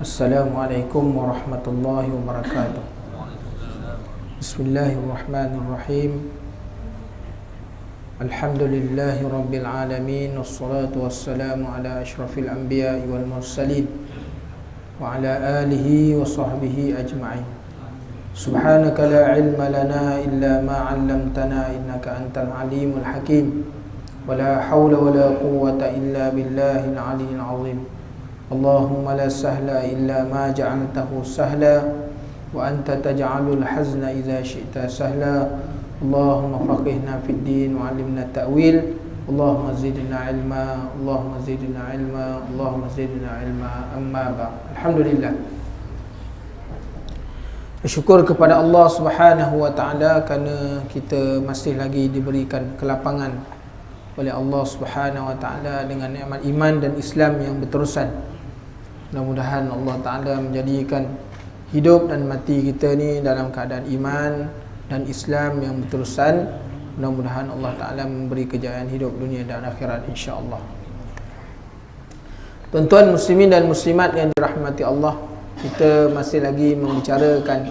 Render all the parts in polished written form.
Assalamualaikum warahmatullahi wabarakatuh. Bismillahirrahmanirrahim. Alhamdulillahi rabbil alamin, wassalatu wassalamu ala asyrafil anbiya'i wal mursalin wa ala alihi wa sahbihi ajma'in. Subhanaka la ilma lana illa ma 'allamtana innaka antal alimul hakim. ولا حول ولا قوة إلا بالله العلي العظيم. اللهم لا سهل إلا ما جعلته سهلا وأنت تجعل الحزن إذا شئت سهلا. اللهم فقهنا في الدين وعلمنا التأويل. اللهم زدنا علما، اللهم زدنا علما، اللهم زدنا علما. أما بعد. Alhamdulillah, syukur kepada Allah Subhanahu wa taala kerana kita masih lagi diberikan kelapangan oleh Allah Subhanahu wa taala dengan nikmat iman dan Islam yang berterusan. Mudah-mudahan Allah taala menjadikan hidup dan mati kita ni dalam keadaan iman dan Islam yang berterusan. Mudah-mudahan Allah taala memberi kejayaan hidup dunia dan akhirat, insya-Allah. Tuan-tuan muslimin dan muslimat yang dirahmati Allah, kita masih lagi membicarakan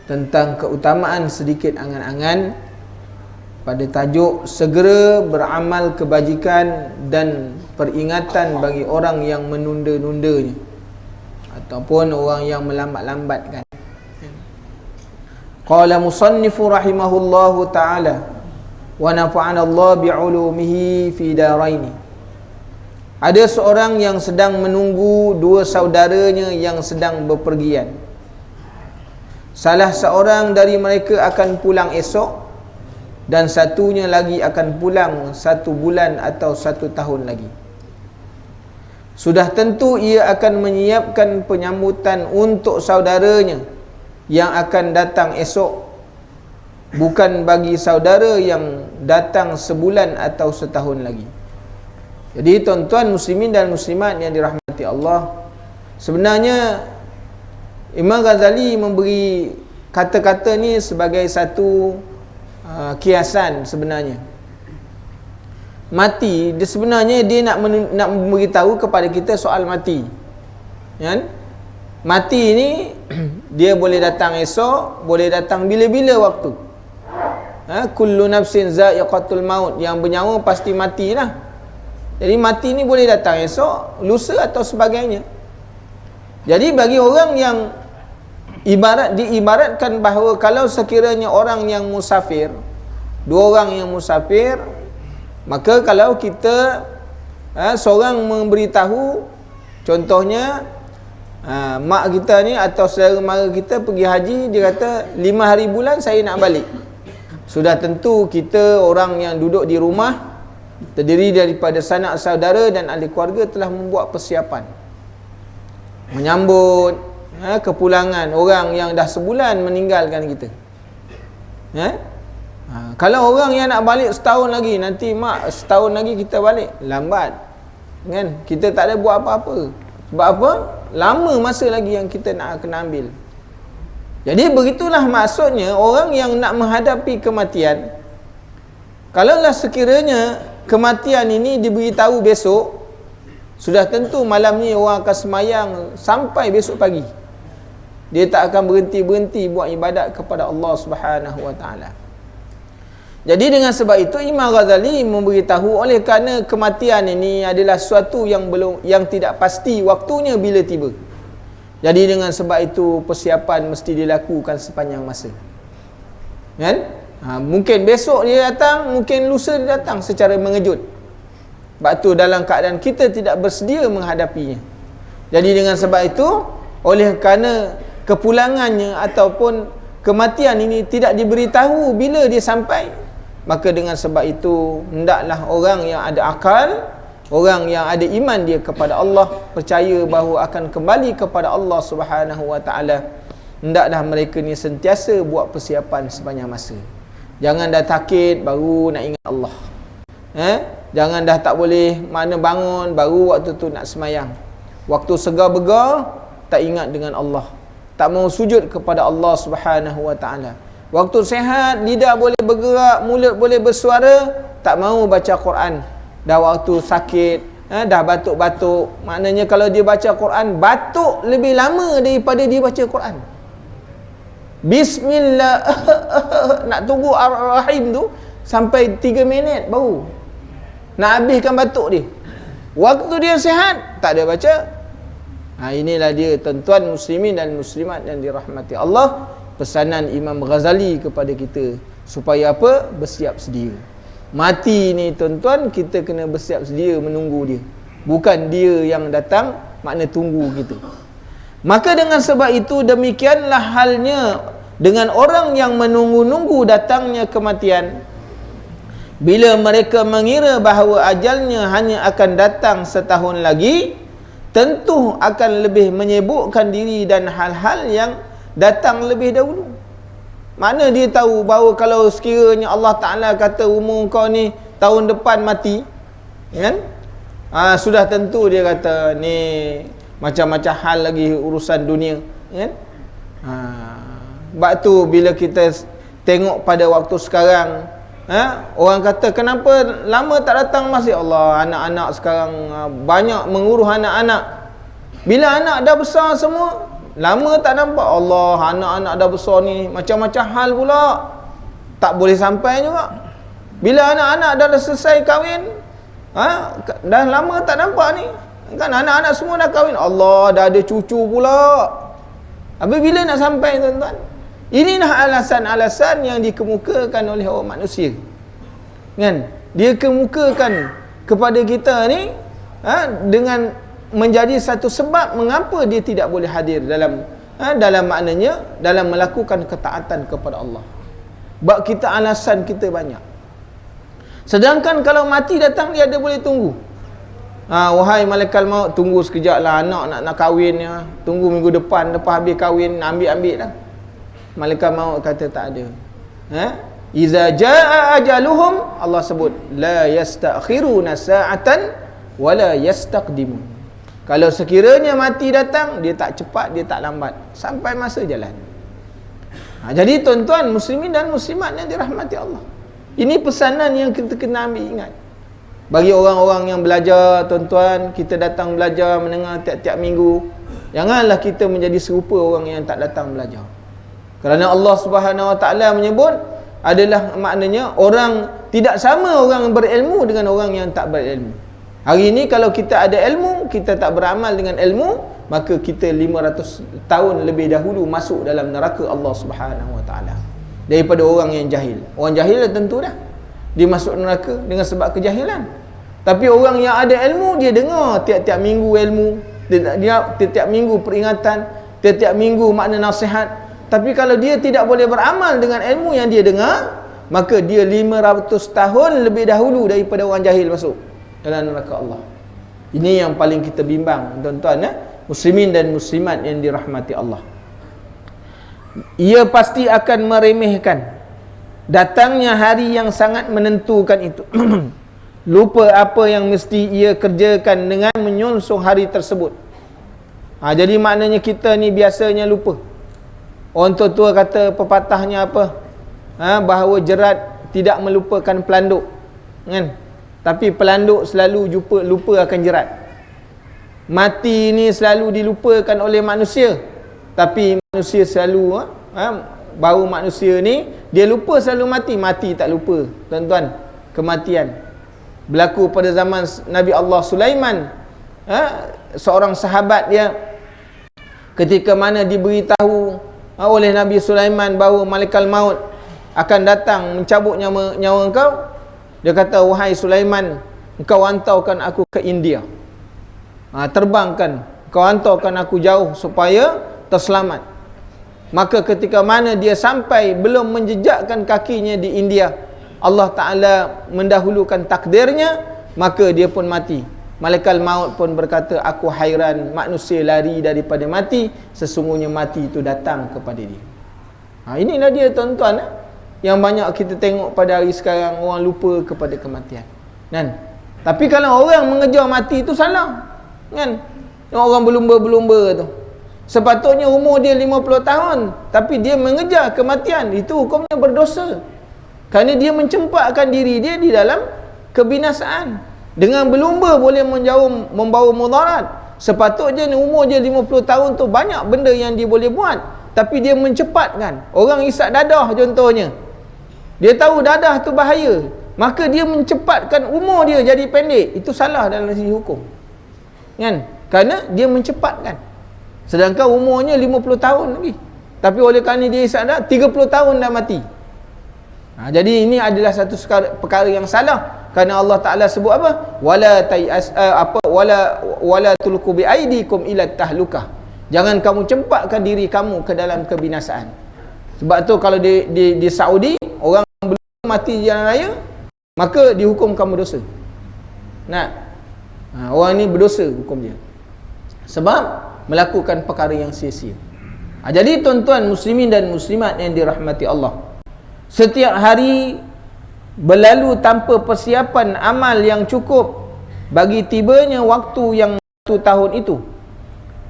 tentang keutamaan sedikit angan-angan pada tajuk segera beramal kebajikan dan peringatan bagi orang yang menunda-nundanya ataupun orang yang melambat-lambatkan. Qala musannifu rahimahullahu ta'ala wa nafa'ana Allah bi'ulumihi fi daraini. Ada seorang yang sedang menunggu dua saudaranya yang sedang bepergian. Salah seorang dari mereka akan pulang esok dan satunya lagi akan pulang 1 bulan atau 1 tahun lagi. Sudah tentu ia akan menyiapkan penyambutan untuk saudaranya yang akan datang esok, bukan bagi saudara yang datang sebulan atau setahun lagi. Jadi tuan-tuan muslimin dan muslimat yang dirahmati Allah, sebenarnya Imam Ghazali memberi kata-kata ni sebagai satu kiasan sebenarnya. Mati, dia sebenarnya dia nak memberitahu kepada kita soal mati. Kan? Mati ni dia boleh datang esok, boleh datang bila-bila waktu. Kullu nafsin za'iqatul maut, yang bernyawa pasti matilah. Jadi mati ni boleh datang esok, lusa atau sebagainya. Jadi bagi orang yang diibaratkan bahawa kalau sekiranya orang yang musafir, dua orang yang musafir, maka kalau kita seorang memberitahu, contohnya mak kita ni atau saudara mara kita pergi haji, dia kata 5 hari bulan saya nak balik. Sudah tentu kita orang yang duduk di rumah terdiri daripada sanak saudara dan ahli keluarga telah membuat persiapan menyambut kepulangan orang yang dah sebulan meninggalkan kita. Kalau orang yang nak balik setahun lagi, nanti mak setahun lagi kita balik, lambat kan? Kita tak ada buat apa-apa. Sebab apa? Lama masa lagi yang kita nak kena ambil. Jadi begitulah maksudnya orang yang nak menghadapi kematian. Kalaulah sekiranya kematian ini diberitahu besok, sudah tentu malam ni orang akan semayang sampai besok pagi. Dia tak akan berhenti-berhenti buat ibadat kepada Allah Subhanahu wa taala. Jadi dengan sebab itu Imam Ghazali memberitahu, oleh kerana kematian ini adalah sesuatu yang tidak pasti waktunya bila tiba. Jadi dengan sebab itu persiapan mesti dilakukan sepanjang masa. Kan? Mungkin besok dia datang, mungkin lusa dia datang secara mengejut. Sebab tu dalam keadaan kita tidak bersedia menghadapinya. Jadi dengan sebab itu, oleh kerana kepulangannya ataupun kematian ini tidak diberitahu bila dia sampai, maka dengan sebab itu hendaklah orang yang ada akal, orang yang ada iman dia kepada Allah, percaya bahawa akan kembali kepada Allah Subhanahu wa taala, hendaklah mereka ni sentiasa buat persiapan sepanjang masa. Jangan dah takut baru nak ingat Allah. Jangan dah tak boleh mana bangun baru waktu tu nak semayang. Waktu segar-begar tak ingat dengan Allah, tak mau sujud kepada Allah Subhanahu wa taala. Waktu sehat, lidah boleh bergerak, mulut boleh bersuara, tak mau baca Quran. dah waktu sakit, dah batuk-batuk. Maknanya kalau dia baca Quran, batuk lebih lama daripada dia baca Quran. Bismillah nak tunggu Ar-Rahim tu sampai 3 minit baru nak habiskan batuk dia. Waktu dia sihat tak ada baca. Inilah dia tuan-tuan muslimin dan muslimat yang dirahmati Allah, pesanan Imam Ghazali kepada kita supaya apa? Bersiap sedia. Mati ni tuan-tuan, kita kena bersiap sedia menunggu dia, bukan dia yang datang makna tunggu kita. Maka dengan sebab itu demikianlah halnya dengan orang yang menunggu-nunggu datangnya kematian. Bila mereka mengira bahawa ajalnya hanya akan datang setahun lagi, tentu akan lebih menyibukkan diri dan hal-hal yang datang lebih dahulu. Mana dia tahu bahawa kalau sekiranya Allah Ta'ala kata umur kau ni tahun depan mati, kan? Sudah tentu dia kata ni macam-macam hal lagi urusan dunia, kan? Sebab tu bila kita tengok pada waktu sekarang, orang kata kenapa lama tak datang masih? Allah, anak-anak sekarang banyak mengurus anak-anak. Bila anak dah besar semua, lama tak nampak. Allah, anak-anak dah besar ni macam-macam hal pula, tak boleh sampai juga. Bila anak-anak dah selesai kahwin, dah lama tak nampak ni, kan anak-anak semua dah kahwin, Allah, dah ada cucu pula. Habis bila nak sampai tuan-tuan? Inilah alasan-alasan yang dikemukakan oleh orang manusia, kan? Dia kemukakan kepada kita ni dengan menjadi satu sebab mengapa dia tidak boleh hadir dalam maknanya dalam melakukan ketaatan kepada Allah. Sebab kita alasan kita banyak. Sedangkan kalau mati datang, dia ada boleh tunggu. Wahai malaikat maut, tunggu sekejap lah, anak nak kahwin ya. Tunggu minggu depan, lepas habis kahwin ambil lah. Malaikat maut kata tak ada. Iza jaa ajaluhum, Allah sebut la yastakhiruna sa'atan wala yastaqdimun. Kalau sekiranya mati datang, dia tak cepat, dia tak lambat, sampai masa jalan. Jadi tuan-tuan muslimin dan muslimat yang dirahmati Allah, ini pesanan yang kita kena ambil ingat. Bagi orang-orang yang belajar tuan-tuan, kita datang belajar mendengar tiap-tiap minggu, janganlah kita menjadi serupa orang yang tak datang belajar. Kerana Allah Subhanahu Wa Taala menyebut adalah maknanya orang tidak sama orang berilmu dengan orang yang tak berilmu. Hari ini kalau kita ada ilmu, kita tak beramal dengan ilmu, maka kita 500 tahun lebih dahulu masuk dalam neraka Allah Subhanahu Wa Taala daripada orang yang jahil. Orang jahil tentu dah dia masuk neraka dengan sebab kejahilan. Tapi orang yang ada ilmu, dia dengar tiap-tiap minggu ilmu, dia tiap-tiap minggu peringatan, tiap-tiap minggu makna nasihat. Tapi kalau dia tidak boleh beramal dengan ilmu yang dia dengar, maka dia 500 tahun lebih dahulu daripada orang jahil masuk dalam neraka Allah. Ini yang paling kita bimbang tuan-tuan, muslimin dan muslimat yang dirahmati Allah. Ia pasti akan meremehkan datangnya hari yang sangat menentukan itu. Lupa apa yang mesti ia kerjakan dengan menyonsong hari tersebut. Jadi maknanya kita ni biasanya lupa. Orang tua kata pepatahnya apa? Bahawa jerat tidak melupakan pelanduk, kan? Tapi pelanduk selalu lupa akan jerat. Mati ni selalu dilupakan oleh manusia, tapi manusia selalu baru manusia ni dia lupa selalu mati tak lupa tuan-tuan kematian. Berlaku pada zaman Nabi Allah Sulaiman, seorang sahabat dia ketika mana diberitahu oleh Nabi Sulaiman bahawa malaikat maut akan datang mencabut nyawa engkau, dia kata, wahai Sulaiman, engkau hantarkan aku ke India, terbangkan, engkau hantarkan aku jauh supaya terselamat. Maka ketika mana dia sampai belum menjejakkan kakinya di India, Allah Ta'ala mendahulukan takdirnya, maka dia pun mati. Malaikat maut pun berkata, aku hairan, manusia lari daripada mati, sesungguhnya mati itu datang kepada dia. Inilah dia tuan-tuan, yang banyak kita tengok pada hari sekarang, orang lupa kepada kematian, kan? Tapi kalau orang mengejar mati itu salah, kan? Orang berlumba-berlumba tu, sepatutnya umur dia 50 tahun, tapi dia mengejar kematian, itu hukumnya berdosa, kerana dia mencempakkan diri dia di dalam kebinasaan. Dengan berlumba boleh membawa mudarat. Sepatutnya umur dia 50 tahun tu banyak benda yang dia boleh buat, tapi dia mencepatkan. Orang isap dadah contohnya, dia tahu dadah tu bahaya, maka dia mencepatkan umur dia jadi pendek. Itu salah dalam segi hukum, kan? Kerana dia mencepatkan, sedangkan umurnya 50 tahun lagi, tapi oleh kerana dia isap dadah 30 tahun dah mati. Jadi ini adalah satu perkara yang salah. Kerana Allah Taala sebut apa? Wala tulqu bi aidikum ila tahlukah. Jangan kamu cempakkan diri kamu ke dalam kebinasaan. Sebab tu kalau di Saudi orang belum mati di jalan raya, maka dihukum kamu dosa. Orang ni berdosa hukum dia sebab melakukan perkara yang sia-sia. Jadi tuan-tuan muslimin dan muslimat yang dirahmati Allah, setiap hari berlalu tanpa persiapan amal yang cukup bagi tibanya waktu yang 1 tahun itu.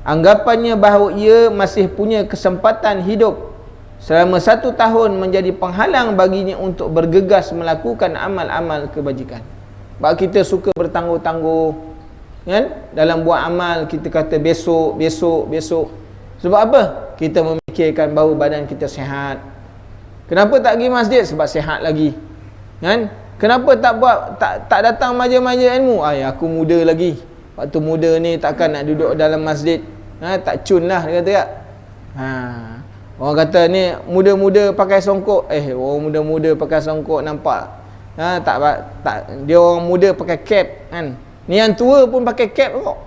Anggapannya bahawa ia masih punya kesempatan hidup selama 1 tahun menjadi penghalang baginya untuk bergegas melakukan amal-amal kebajikan. Sebab kita suka bertangguh-tangguh, kan? Dalam buat amal kita kata besok. Sebab apa? Kita memikirkan bahawa badan kita sihat. Kenapa tak pergi masjid? Sebab sihat lagi, kan? Kenapa tak datang majlis-majlis ilmu? Aku muda lagi. Waktu muda ni takkan nak duduk dalam masjid. Tak cun lah, dia kata tak? Orang kata ni muda-muda pakai songkok. Orang muda-muda pakai songkok nampak. Tak dia orang muda pakai cap, kan? Ni yang tua pun pakai cap kok.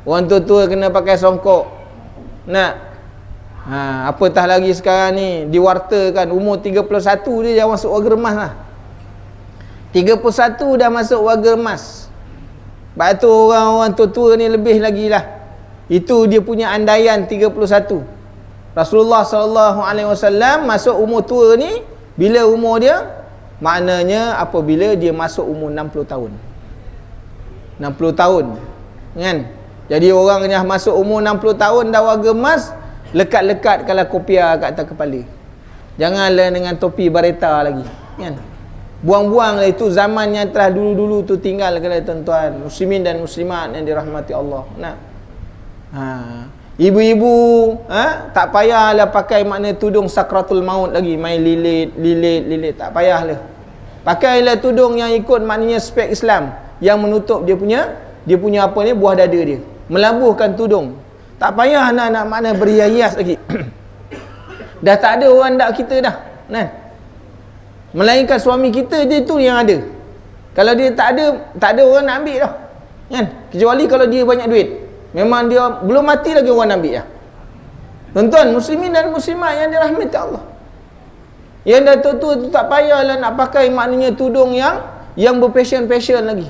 Orang tua-tua kena pakai songkok. Apatah lagi sekarang ni diwartakan umur 31 dia dah masuk warga emas lah. 31 dah masuk warga emas. Sebab tu orang-orang tua-tua ni lebih lagi lah. Itu dia punya andaian 31. Rasulullah SAW masuk umur tua ni bila umur dia? Maknanya apabila dia masuk umur 60 tahun. 60 tahun, kan? Jadi orang yang masuk umur 60 tahun dah warga emas, lekat-lekat kalau kopiah kat atas kepala. Janganlah dengan topi bareta lagi, kan? Buang-buang lah, itu zaman yang telah dulu-dulu tu tinggal kalau tuan-tuan muslimin dan muslimat yang dirahmati Allah. Ibu-ibu tak payahlah pakai makna tudung sakratul maut lagi, main lilit, tak payahlah. Pakailah tudung yang ikut maknanya spek Islam, yang menutup dia punya apa ni, buah dada dia, melabuhkan tudung. Tak payah nak makna berhias lagi. Dah tak ada orang dak kita dah, kan? Melainkan suami kita je tu yang ada. Kalau dia tak ada orang nak ambil dah, kan? Kecuali kalau dia banyak duit, memang dia belum mati lagi orang nak ambil dah. Tuan-tuan muslimin dan muslimat yang dirahmati Allah, yang dah tua-tua tu tak payahlah nak pakai maknanya tudung yang berpassion lagi.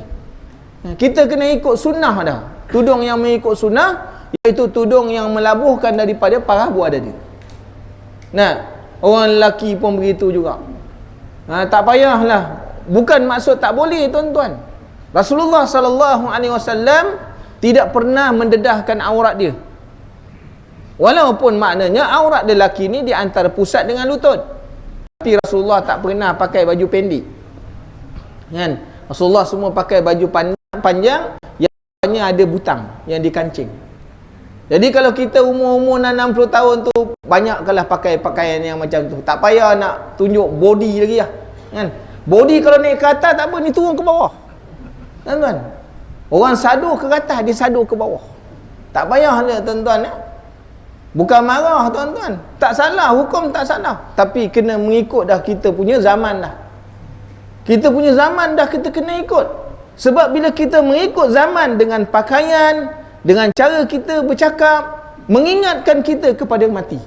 Kita kena ikut sunnah dah. Tudung yang mengikut sunnah, iaitu tudung yang melabuhkan daripada parah buah dada. Orang lelaki pun begitu juga. Tak payahlah. Bukan maksud tak boleh, tuan-tuan. Rasulullah SAW tidak pernah mendedahkan aurat dia. Walaupun maknanya aurat lelaki ni di antara pusat dengan lutut, tapi Rasulullah tak pernah pakai baju pendek, kan? Rasulullah semua pakai baju panjang yang ada butang yang dikancing. Jadi kalau kita umur 60 tahun tu, banyak kalah pakai pakaian yang macam tu. Tak payah nak tunjuk body lagi lah, kan? Body kalau naik ke atas tak apa, ni turun ke bawah, tuan-tuan. Orang sadu ke atas, dia sadu ke bawah. Tak payah lah, tuan-tuan. Bukan marah, tuan-tuan. Tak salah, hukum tak salah. Tapi kena mengikut dah kita punya zaman dah. Kita punya zaman dah kita kena ikut. Sebab bila kita mengikut zaman dengan pakaian, dengan cara kita bercakap, mengingatkan kita kepada mati.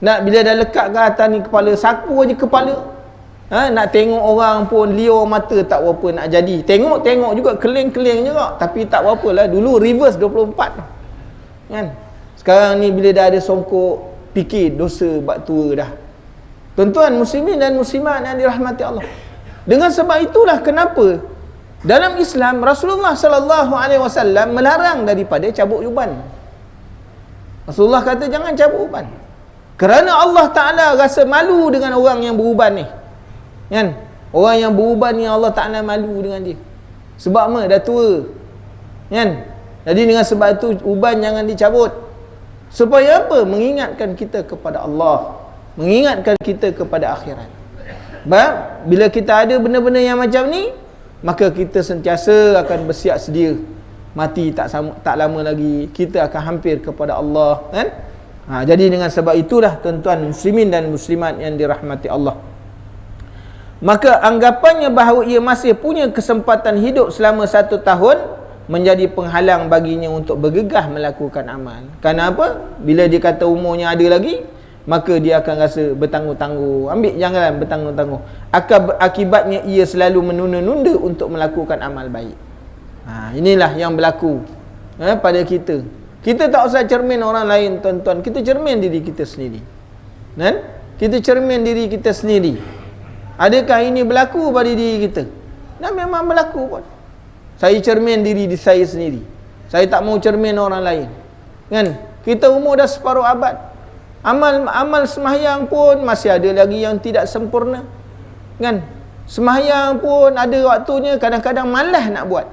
Bila dah lekat ke atas ni kepala, sapu aja kepala. Nak tengok orang pun liur mata, tak berapa nak jadi. Tengok juga, keling-keling juga, tapi tak berapa lah. Dulu reverse 24, kan? Sekarang ni bila dah ada songkok, fikir dosa bab tua dah. Tuan-tuan muslimin dan muslimat yang dirahmati Allah. Dengan sebab itulah kenapa dalam Islam Rasulullah SAW melarang daripada cabut uban. Rasulullah kata jangan cabut uban, kerana Allah Ta'ala rasa malu dengan orang yang beruban ni, kan? Orang yang beruban ni Allah Ta'ala malu dengan dia. Sebab apa? Dah tua. Kan? Jadi dengan sebab itu uban jangan dicabut. Supaya apa? Mengingatkan kita kepada Allah, mengingatkan kita kepada akhirat. Baik, bila kita ada benda-benda yang macam ni, maka kita sentiasa akan bersiap sedia. Mati tak lama lagi kita akan hampir kepada Allah, kan? Jadi dengan sebab itulah tuan-tuan muslimin dan muslimat yang dirahmati Allah, maka anggapannya bahawa ia masih punya kesempatan hidup selama 1 tahun menjadi penghalang baginya untuk bergegah melakukan amal. Kenapa? Bila dia kata umurnya ada lagi, maka dia akan rasa bertangguh-tangguh. Ambil jangan bertangguh-tangguh. Akibatnya ia selalu menunda-nunda untuk melakukan amal baik. Inilah yang berlaku pada kita. Kita tak usah cermin orang lain, tuan-tuan. Kita cermin diri kita sendiri. Kan? Kita cermin diri kita sendiri. Adakah ini berlaku pada diri kita? Dan memang berlaku pun. Saya cermin diri saya sendiri. Saya tak mau cermin orang lain. Kan? Kita umur dah separuh abad. Amal sembahyang pun masih ada lagi yang tidak sempurna. Kan? Sembahyang pun ada waktunya, kadang-kadang malas nak buat.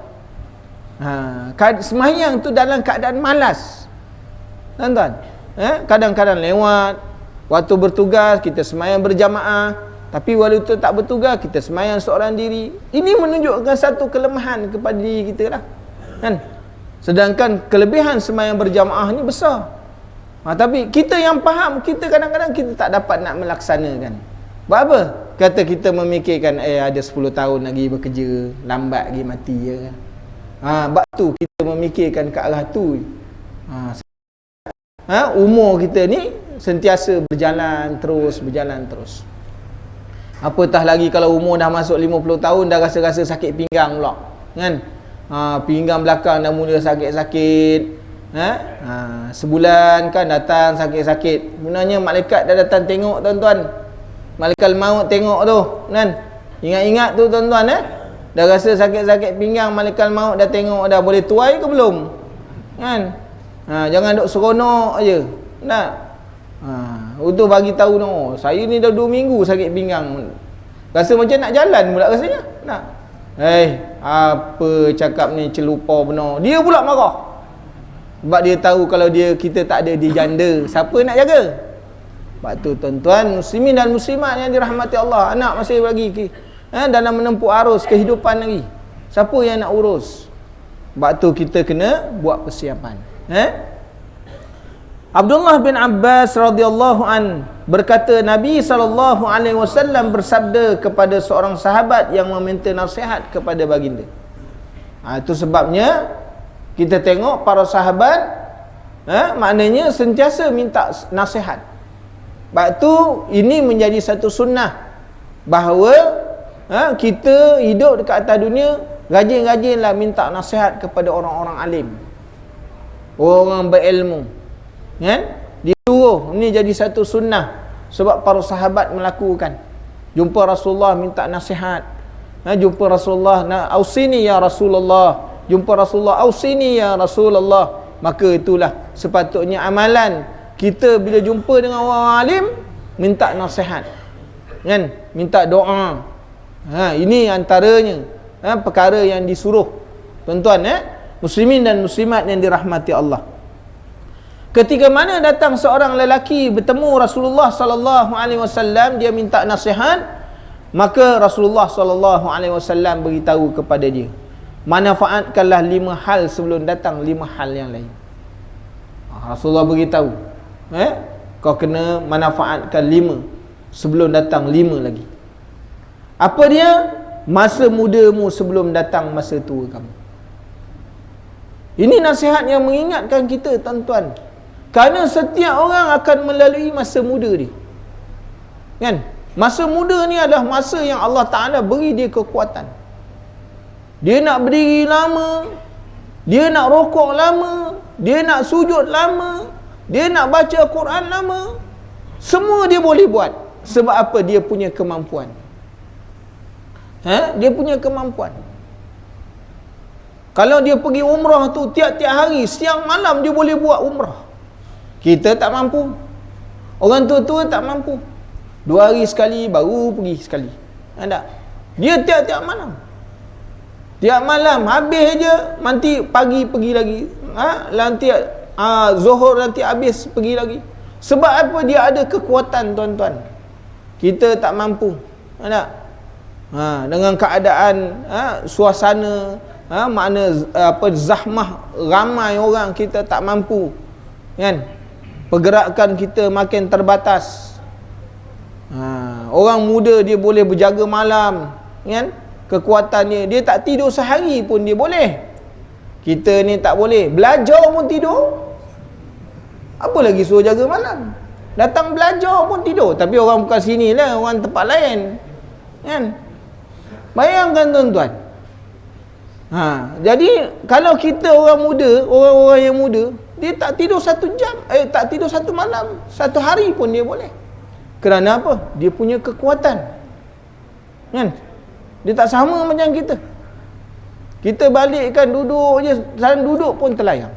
Sembahyang tu dalam keadaan malas. Tuan-tuan, kadang-kadang lewat waktu bertugas kita sembahyang berjamaah, tapi waktu tak bertugas kita sembahyang seorang diri. Ini menunjukkan satu kelemahan kepada diri kita lah, kan? Sedangkan kelebihan sembahyang berjamaah ni besar. Tapi kita yang faham, kita kadang-kadang kita tak dapat nak melaksanakan. Buat apa? Kata kita memikirkan ada 10 tahun lagi bekerja, lambat lagi mati ya kan. Sebab tu kita memikirkan ke arah tu. Umur kita ni sentiasa berjalan terus. Apatah lagi kalau umur dah masuk 50 tahun dah rasa-rasa sakit pinggang pula, kan? Pinggang belakang dah mula sakit-sakit. Sebulan kan datang sakit-sakit. Sebenarnya malaikat dah datang tengok, tuan-tuan. Malaikat maut tengok tu, kan? Ingat-ingat tu, tuan-tuan, dah rasa sakit-sakit pinggang, malaikat maut dah tengok dah. Boleh tuai ke belum? Kan? Jangan duk seronok aje. Tak? Untuk bagi tahu no, saya ni dah 2 minggu sakit pinggang. Rasa macam nak jalan pula rasanya. Tak? Apa cakap ni celupa benar. Dia pula marah. Sebab dia tahu kalau kita tak ada, dia janda. Siapa nak jaga? Sebab tu tuan-tuan muslimin dan muslimat yang dirahmati Allah, anak masih lagi dalam menempuh arus kehidupan lagi. Siapa yang nak urus? Sebab tu kita kena buat persiapan. Abdullah bin Abbas radhiyallahu an berkata, Nabi SAW bersabda kepada seorang sahabat yang meminta nasihat kepada baginda. Itu sebabnya kita tengok para sahabat maknanya sentiasa minta nasihat. Sebab tu ini menjadi satu sunnah bahawa kita hidup dekat atas dunia, rajin-rajinlah minta nasihat kepada orang-orang alim, orang berilmu, kan? Disuruh, ini jadi satu sunnah sebab para sahabat melakukan. Jumpa Rasulullah minta nasihat, jumpa Rasulullah, ausini ya Rasulullah, jumpa Rasulullah, ausini ya Rasulullah. Maka itulah sepatutnya amalan kita bila jumpa dengan orang alim, minta nasihat, kan? Minta doa. Ini antaranya perkara yang disuruh, tuan-tuan, muslimin dan muslimat yang dirahmati Allah. Ketika mana datang seorang lelaki bertemu Rasulullah sallallahu alaihi wasallam, dia minta nasihat, maka Rasulullah sallallahu alaihi wasallam beritahu kepada dia, manfaatkanlah 5 hal sebelum datang 5 hal yang lain. Rasulullah beritahu, kau kena manfaatkan 5 sebelum datang 5 lagi. Apa dia? Masa mudamu sebelum datang masa tua kamu. Ini nasihat yang mengingatkan kita, tuan-tuan. Kerana setiap orang akan melalui masa muda dia, kan? Masa muda ni adalah masa yang Allah Ta'ala beri dia kekuatan. Dia nak berdiri lama, dia nak rokok lama, dia nak sujud lama, dia nak baca Quran lama. Semua dia boleh buat. Sebab apa? Dia punya kemampuan. Dia punya kemampuan. Kalau dia pergi umrah tu tiap-tiap hari, siang malam dia boleh buat umrah. Kita tak mampu. Orang tua-tua tak mampu. 2 hari sekali baru pergi sekali. Tak? Dia tiap-tiap malam. Tiap malam habis je, nanti pagi pergi lagi. Nanti Zuhur nanti habis pergi lagi. Sebab apa? Dia ada kekuatan, tuan-tuan. Kita tak mampu. Tak? Dengan keadaan suasana zahmah ramai orang, kita tak mampu, kan? Pergerakan kita makin terbatas. Orang muda dia boleh berjaga malam, kan? Kekuatannya, dia tak tidur sehari pun dia boleh. Kita ni tak boleh. Belajar pun tidur, apa lagi suruh jaga malam? Datang belajar pun tidur. Tapi orang bukan sini lah, orang tempat lain, kan? Bayangkan, tuan-tuan. Jadi kalau kita orang muda, orang-orang yang muda, dia tak tidur 1 jam, tak tidur 1 malam, 1 hari pun dia boleh. Kerana apa? Dia punya kekuatan, kan? Dia tak sama macam kita. Kita balikkan duduk je, saling duduk pun terlayang.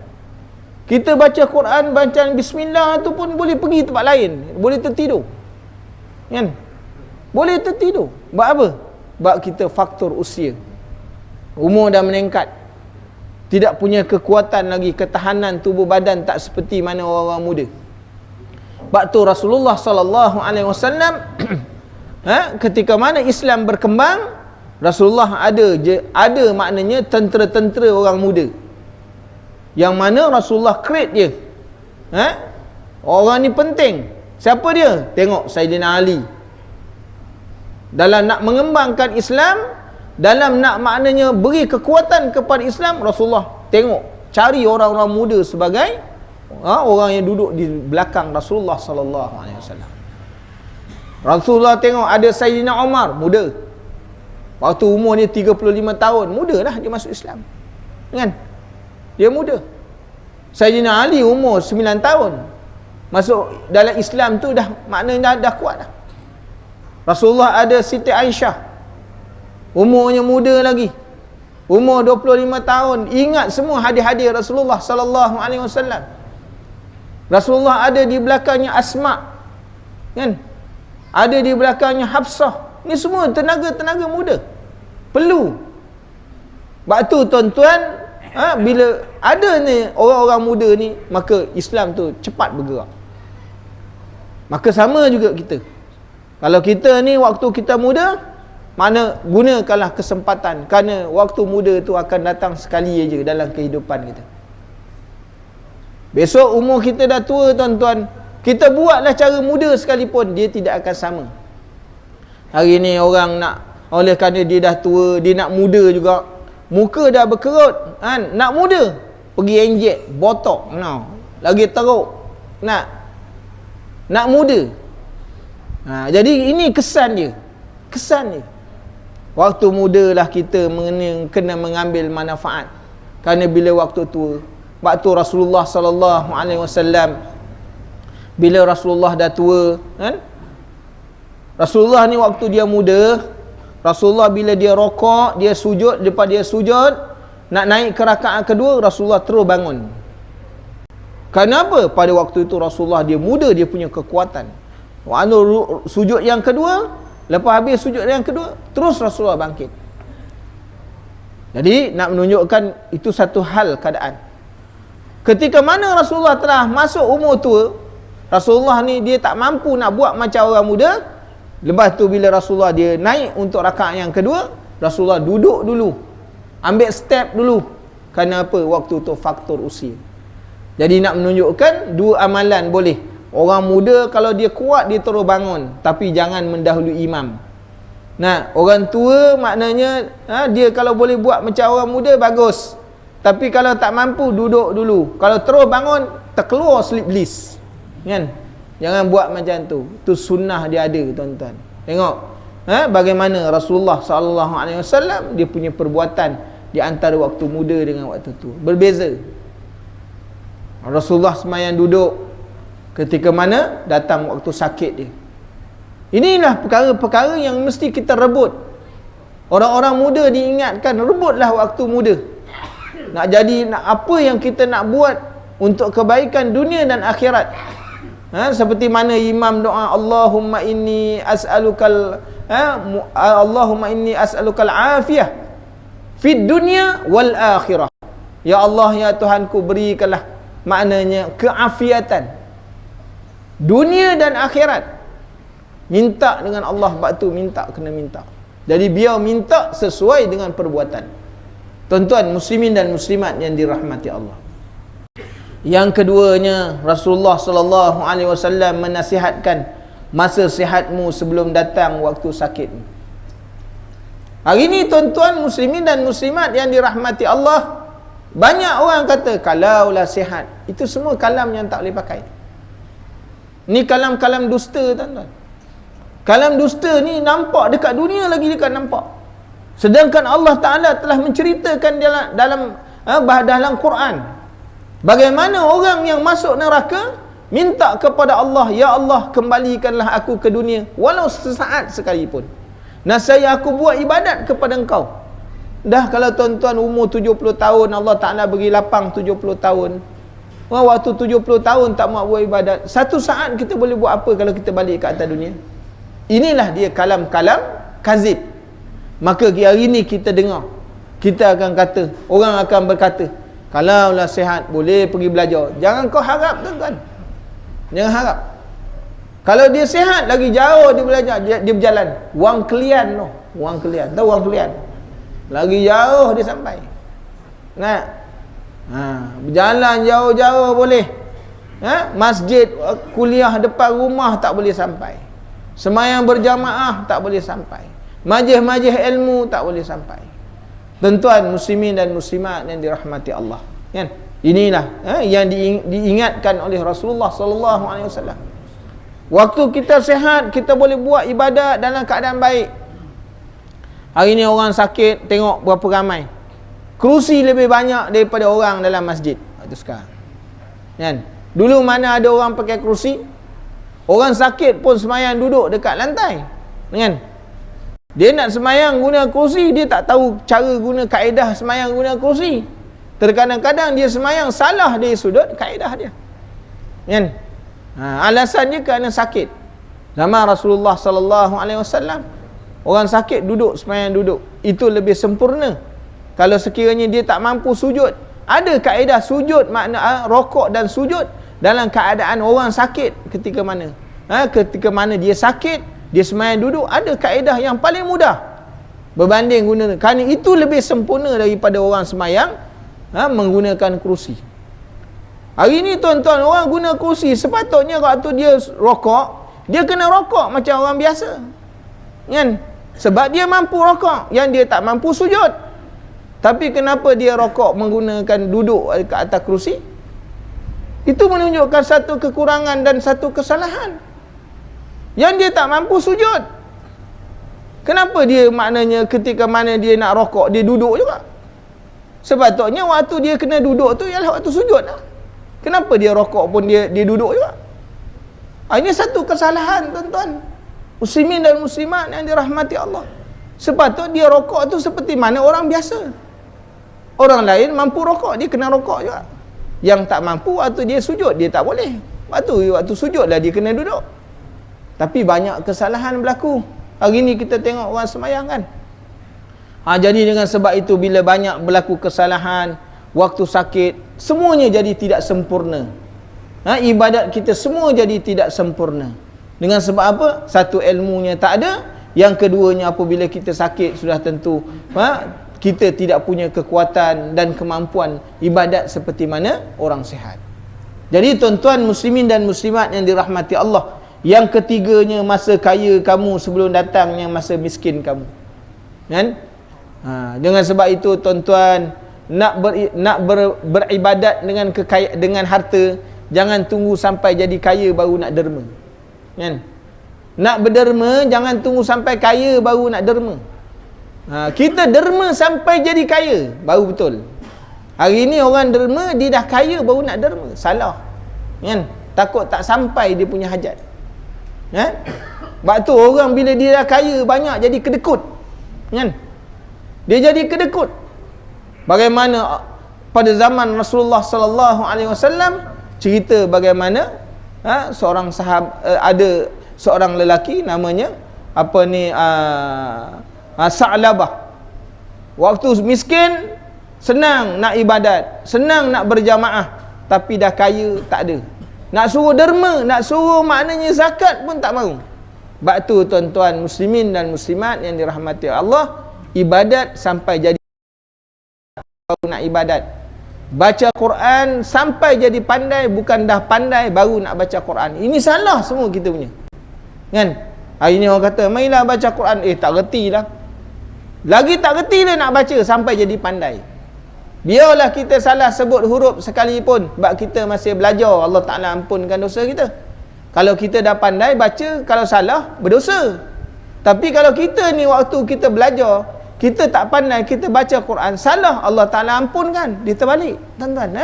Kita baca Quran, bacaan bismillah tu pun boleh pergi tempat lain, boleh tertidur, kan? Boleh tertidur. Sebab apa? Sebab kita faktor usia, umur dah meningkat, tidak punya kekuatan lagi, ketahanan tubuh badan tak seperti mana orang-orang muda. Sebab tu Rasulullah SAW ketika mana Islam berkembang, Rasulullah ada maknanya tentera-tentera orang muda, yang mana Rasulullah create dia. Orang ni penting. Siapa dia? Tengok Sayyidina Ali. Dalam nak mengembangkan Islam, dalam nak maknanya beri kekuatan kepada Islam, Rasulullah tengok, cari orang-orang muda sebagai orang yang duduk di belakang Rasulullah sallallahu alaihi wasallam. Rasulullah tengok ada Sayyidina Umar, muda. Waktu umur dia 35 tahun, muda lah dia masuk Islam, kan? Dia muda. Sayyidina Ali umur 9 tahun masuk dalam Islam tu, dah maknanya dah kuat dah. Rasulullah ada Siti Aisyah, umurnya muda lagi, umur 25 tahun. Ingat semua hadis-hadis Rasulullah sallallahu alaihi wasallam. Rasulullah ada di belakangnya Asma, kan? Ada di belakangnya Hafsah. Ni semua tenaga-tenaga muda. Perlu. Sebab tu, tuan-tuan, bila ada ni orang-orang muda ni, maka Islam tu cepat bergerak. Maka sama juga kita. Kalau kita ni waktu kita muda, mana gunakanlah kesempatan, kerana waktu muda tu akan datang sekali aja dalam kehidupan kita. Besok umur kita dah tua, tuan-tuan, kita buatlah cara muda sekalipun, dia tidak akan sama. Hari ni orang nak, oleh kerana dia dah tua, dia nak muda juga, muka dah berkerut, kan? Nak muda, pergi injek botok, lagi teruk, nak muda. Jadi ini kesan dia. Waktu muda lah kita kena mengambil manfaat, kerana bila waktu tua, waktu Rasulullah sallallahu alaihi wasallam, bila Rasulullah dah tua, kan? Rasulullah ni waktu dia muda, Rasulullah bila dia rokok, dia sujud, lepas dia sujud nak naik ke rakaat kedua, Rasulullah terus bangun. Kenapa? Pada waktu itu Rasulullah dia muda, dia punya kekuatan. Waktu sujud yang kedua, lepas habis sujud yang kedua, terus Rasulullah bangkit. Jadi nak menunjukkan itu satu hal keadaan. Ketika mana Rasulullah telah masuk umur tua, Rasulullah ni dia tak mampu nak buat macam orang muda. Lepas tu bila Rasulullah dia naik untuk rakaat yang kedua, Rasulullah duduk dulu, ambil step dulu. Kerana apa? Waktu tu faktor usia. Jadi nak menunjukkan dua amalan boleh. Orang muda kalau dia kuat, dia terus bangun, tapi jangan mendahului imam. Orang tua maknanya dia kalau boleh buat macam orang muda, bagus. Tapi kalau tak mampu, duduk dulu. Kalau terus bangun, terkeluar sleep bliss, kan? Jangan buat macam tu. Tu sunnah dia ada, tuan-tuan. Tengok bagaimana Rasulullah SAW dia punya perbuatan di antara waktu muda dengan waktu tua berbeza. Rasulullah sembahyang duduk ketika mana datang waktu sakit dia. Inilah perkara-perkara yang mesti kita rebut. Orang-orang muda diingatkan, rebutlah waktu muda. Apa yang kita nak buat untuk kebaikan dunia dan akhirat. Seperti mana imam doa, Allahumma inni as'alukal afiyah. fid dunya wal akhirah. Ya Allah, ya Tuhanku, berikanlah, maknanya keafiatan dunia dan akhirat. Minta dengan Allah, bab tu minta kena minta. Jadi biar minta sesuai dengan perbuatan. Tuan-tuan muslimin dan muslimat yang dirahmati Allah. Yang keduanya, Rasulullah sallallahu alaihi wasallam menasihatkan masa sihatmu sebelum datang waktu sakit. Hari ini tuan-tuan muslimin dan muslimat yang dirahmati Allah, banyak orang kata kalaulah sihat. Itu semua kalam yang tak boleh pakai. Ni kalam-kalam dusta, tuan-tuan. Kalam dusta ni nampak dekat dunia lagi dekat nampak. Sedangkan Allah Ta'ala telah menceritakan dalam Quran bagaimana orang yang masuk neraka minta kepada Allah, ya Allah, kembalikanlah aku ke dunia walau sesaat sekalipun. Nasaya aku buat ibadat kepada engkau. Dah kalau tuan-tuan umur 70 tahun, Allah Ta'ala bagi lapang 70 tahun. Waktu 70 tahun tak mau buat ibadat, satu saat kita boleh buat apa kalau kita balik ke atas dunia? Inilah dia kalam-kalam kazib. Maka hari ini kita dengar, kita akan kata, orang akan berkata, kalaulah sihat boleh pergi belajar. Jangan kau harap, tuan-tuan. Jangan harap. Kalau dia sihat lagi jauh dia belajar, dia berjalan. Wang Kelian tu. Wang Kelian. Tahu Wang Kelian? Lagi jauh dia sampai. Nah. Berjalan jauh-jauh boleh. Masjid, kuliah depan rumah tak boleh sampai. Semayang berjamaah tak boleh sampai. Majlis-majlis ilmu tak boleh sampai. Tuan-tuan muslimin dan muslimat yang dirahmati Allah, kan? Inilah yang diingatkan oleh Rasulullah sallallahu alaihi wasallam. Waktu kita sihat, kita boleh buat ibadat dalam keadaan baik. Hari ni orang sakit, tengok berapa ramai. Kerusi lebih banyak daripada orang dalam masjid waktu sekarang, kan? Dulu mana ada orang pakai kerusi? Orang sakit pun semayang duduk dekat lantai, kan? Dia nak semayang guna kerusi, dia tak tahu cara guna kaedah semayang guna kerusi. Terkadang-kadang dia semayang salah dari sudut kaedah dia, kan? Alasan dia kerana sakit. Zaman Rasulullah sallallahu alaihi wasallam, orang sakit duduk semayang duduk, itu lebih sempurna. Kalau sekiranya dia tak mampu sujud, ada kaedah sujud, makna rokok dan sujud dalam keadaan orang sakit ketika mana? Ketika mana dia sakit, dia semayang duduk, ada kaedah yang paling mudah berbanding guna, kerana itu lebih sempurna daripada orang semayang menggunakan kerusi. Hari ni tuan-tuan, orang guna kerusi, sepatutnya waktu dia rokok, dia kena rokok macam orang biasa, kan? Sebab dia mampu rokok, yang dia tak mampu sujud. Tapi kenapa dia rokok menggunakan duduk ke atas kerusi? Itu menunjukkan satu kekurangan dan satu kesalahan. Yang dia tak mampu sujud. Kenapa dia maknanya ketika mana dia nak rokok, dia duduk juga? Sepatutnya waktu dia kena duduk tu ialah waktu sujud lah. Kenapa dia rokok pun dia duduk juga? Ini satu kesalahan, tuan-tuan muslimin dan muslimat yang dirahmati Allah. Sepatutnya dia rokok tu seperti mana orang biasa. Orang lain mampu rokok, dia kena rokok juga. Yang tak mampu waktu dia sujud, dia tak boleh. Waktu sujudlah dia kena duduk. Tapi banyak kesalahan berlaku. Hari ni kita tengok orang semayang, kan? Jadi dengan sebab itu, bila banyak berlaku kesalahan, waktu sakit, semuanya jadi tidak sempurna. Ibadat kita semua jadi tidak sempurna. Dengan sebab apa? Satu, ilmunya tak ada. Yang keduanya, apabila kita sakit, sudah tentu kita tidak punya kekuatan dan kemampuan ibadat seperti mana orang sihat. Jadi tuan-tuan muslimin dan muslimat yang dirahmati Allah, yang ketiganya, masa kaya kamu sebelum datangnya masa miskin kamu, kan? Dengan sebab itu tuan-tuan, beribadat dengan harta, jangan tunggu sampai jadi kaya baru nak derma, kan? Nak berderma, jangan tunggu sampai kaya baru nak derma. Kita derma sampai jadi kaya baru betul. Hari ni orang derma, dia dah kaya baru nak derma. Salah, kan? Takut tak sampai dia punya hajat, kan? Sebab tu orang bila dia dah kaya banyak jadi kedekut, kan? Dia jadi kedekut. Bagaimana pada zaman Rasulullah sallallahu alaihi wasallam, cerita bagaimana seorang ada seorang lelaki namanya Sa'labah. Waktu miskin, senang nak ibadat, senang nak berjamaah, tapi dah kaya tak ada. Nak suruh derma, nak suruh maknanya zakat pun tak mahu. Sebab tu tuan-tuan muslimin dan muslimat yang dirahmati Allah, ibadat sampai jadi baru nak ibadat. Baca Quran sampai jadi pandai, bukan dah pandai baru nak baca Quran. Ini salah semua kita punya. Kan? Hari ni orang kata, "Mainlah baca Quran." Tak reti lah. Lagi tak reti dia nak baca sampai jadi pandai. Biarlah kita salah sebut huruf sekalipun, sebab kita masih belajar, Allah Ta'ala ampunkan dosa kita. Kalau kita dah pandai baca, kalau salah, berdosa. Tapi kalau kita ni waktu kita belajar, kita tak pandai, kita baca Quran, salah, Allah Ta'ala ampunkan. Dia terbalik, tuan-tuan.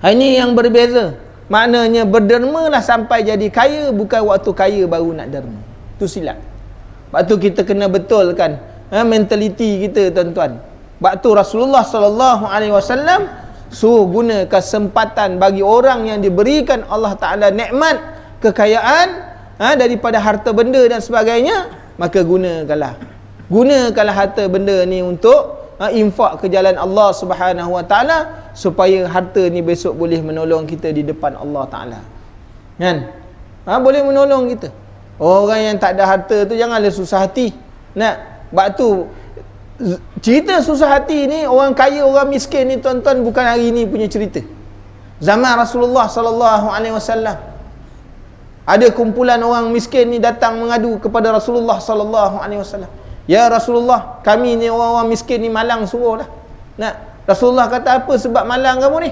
Ini yang berbeza. Maknanya berderma lah sampai jadi kaya, bukan waktu kaya baru nak derma. Itu silap. Waktu kita kena betulkan mentaliti kita, tuan-tuan. Waktu Rasulullah sallallahu alaihi wasallam suruh guna kesempatan bagi orang yang diberikan Allah Ta'ala nikmat, kekayaan daripada harta benda dan sebagainya, maka gunakanlah harta benda ni untuk infak ke jalan Allah Subhanahu wa Ta'ala, supaya harta ni besok boleh menolong kita di depan Allah Ta'ala. Kan? Boleh menolong kita. Orang yang tak ada harta tu janganlah susah hati. Sebab tu cerita susah hati ni, orang kaya orang miskin ni, tuan-tuan, bukan hari ni punya cerita. Zaman Rasulullah sallallahu alaihi wasallam ada kumpulan orang miskin ni datang mengadu kepada Rasulullah sallallahu alaihi wasallam. "Ya Rasulullah, kami ni orang-orang miskin ni malang suruh dah." Rasulullah kata, "Apa sebab malang kamu ni?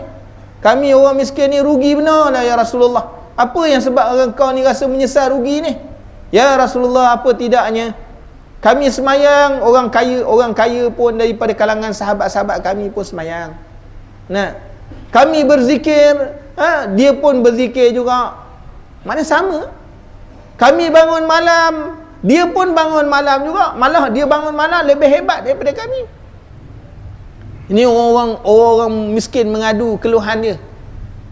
Kami orang miskin ni rugi benar lah ya Rasulullah. Apa yang sebab kau ni rasa menyesal rugi ni?" "Ya Rasulullah, apa tidaknya kami semayang, orang kaya pun daripada kalangan sahabat-sahabat kami pun semayang. Kami berzikir, dia pun berzikir juga. Mana sama. Kami bangun malam, dia pun bangun malam juga. Malah dia bangun malam lebih hebat daripada kami." Ini orang miskin mengadu keluhan dia.